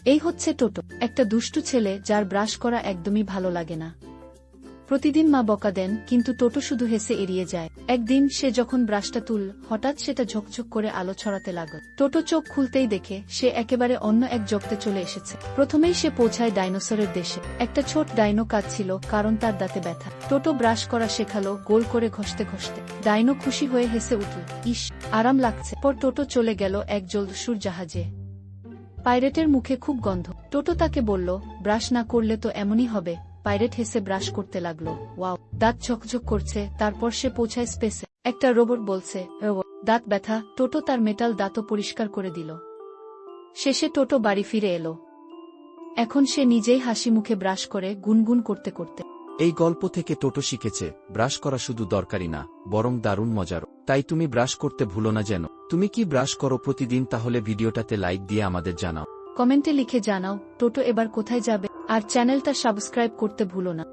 এই হচ্ছে টোটো, একটা দুষ্টু ছেলে যার ব্রাশ করা একদমই ভালো লাগে না। প্রতিদিন মা বকা দেন, কিন্তু টোটো শুধু হেসে এড়িয়ে যায়। একদিন সে যখন ব্রাশটা হঠাৎ সেটা ঝকঝক করে আলো ছড়াতে লাগল। টোটো চোখ খুলতেই দেখে সে একেবারে অন্য এক জগতে চলে এসেছে। প্রথমেই সে পৌঁছায় ডাইনোসরের দেশে। একটা ছোট ডাইনো কাঁদছিল কারণ তার দাঁতে ব্যথা। টোটো ব্রাশ করা শেখালো গোল করে ঘষতে ঘষতে। ডাইনো খুশি হয়ে হেসে উঠল, ইস, আরাম লাগছে। পর টোটো চলে গেল এক জলদস্যুর জাহাজে। পাইরেটের মুখে খুব গন্ধ। টোটো তাকে বলল, ব্রাশ না করলে তো এমনই হবে। পাইরেট হেসে ব্রাশ করতে লাগলো। ওয়াও, দাঁত ঝকঝক করছে। তারপর সে পৌঁছায় স্পেসে। একটা রোবট বলছে, দাঁত ব্যথা। টোটো তার মেটাল দাঁতও পরিষ্কার করে দিল। শেষে টোটো বাড়ি ফিরে এলো। এখন সে নিজেই হাসি মুখে ব্রাশ করে গুনগুন করতে করতে। এই গল্প থেকে টোটো শিখেছে, ব্রাশ করা শুধু দরকারি না, বরং দারুণ মজার। তাই তুমি ব্রাশ করতে ভুলো না যেন। তুমি কি ব্রাশ করো প্রতিদিন? তাহলে ভিডিওটাতে লাইক দিয়ে আমাদের জানাও। কমেন্টে লিখে জানাও টোটো এবার কোথায় যাবে। আর চ্যানেলটা সাবস্ক্রাইব করতে ভুলো না।